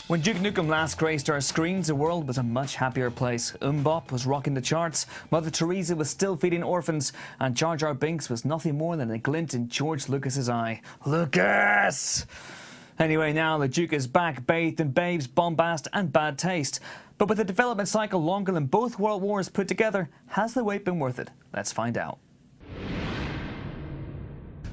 When Duke Nukem last graced our screens, the world was a much happier place. Bop was rocking the charts, Mother Teresa was still feeding orphans, and Jar Jar Binks was nothing more than a glint in George Lucas's eye. Lucas! Anyway, now the Duke is back, bathed in babes, bombast and bad taste. But with a development cycle longer than both World Wars put together, has the wait been worth it? Let's find out.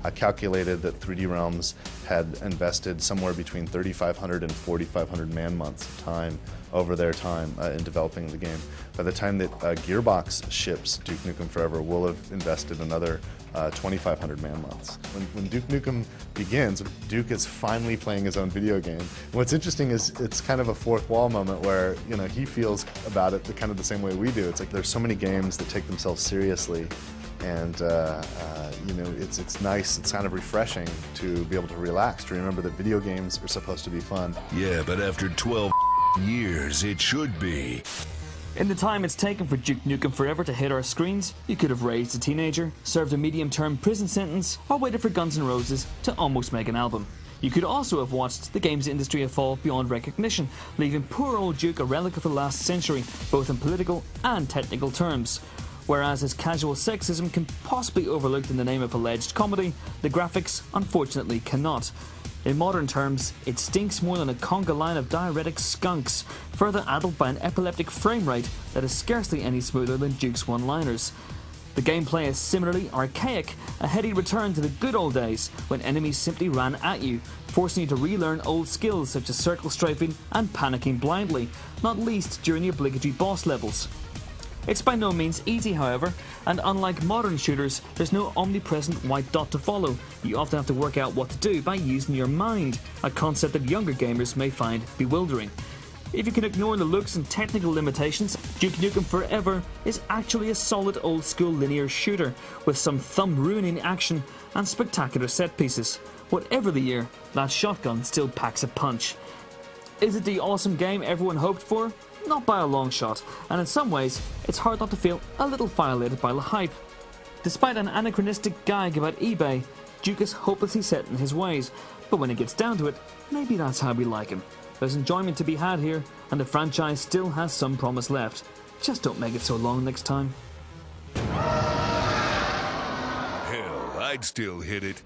I calculated that 3D Realms had invested somewhere between 3,500 and 4,500 man-months of time over their time in developing the game. By the time that Gearbox ships Duke Nukem Forever, we'll have invested another 2,500 man-months. When Duke Nukem begins, Duke is finally playing his own video game. And what's interesting is it's kind of a fourth wall moment where, you know, he feels about it kind of the same way we do. It's like there's so many games that take themselves seriously. And you know, it's nice, it's kind of refreshing to be able to relax, to remember that video games are supposed to be fun. Yeah, but after 12 years, it should be. In the time it's taken for Duke Nukem Forever to hit our screens, you could have raised a teenager, served a medium-term prison sentence, or waited for Guns N' Roses to almost make an album. You could also have watched the games industry evolve beyond recognition, leaving poor old Duke a relic of the last century, both in political and technical terms. Whereas his casual sexism can possibly be overlooked in the name of alleged comedy, the graphics unfortunately cannot. In modern terms, it stinks more than a conga line of diuretic skunks, further addled by an epileptic frame rate that is scarcely any smoother than Duke's one-liners. The gameplay is similarly archaic, a heady return to the good old days when enemies simply ran at you, forcing you to relearn old skills such as circle strafing and panicking blindly, not least during the obligatory boss levels. It's by no means easy, however, and unlike modern shooters, there's no omnipresent white dot to follow. You often have to work out what to do by using your mind, a concept that younger gamers may find bewildering. If you can ignore the looks and technical limitations, Duke Nukem Forever is actually a solid old-school linear shooter, with some thumb-ruining action and spectacular set pieces. Whatever the year, that shotgun still packs a punch. Is it the awesome game everyone hoped for? Not by a long shot, and in some ways, it's hard not to feel a little violated by the hype. Despite an anachronistic gag about eBay, Duke is hopelessly set in his ways, but when it gets down to it, maybe that's how we like him. There's enjoyment to be had here, and the franchise still has some promise left. Just don't make it so long next time. Hell, I'd still hit it.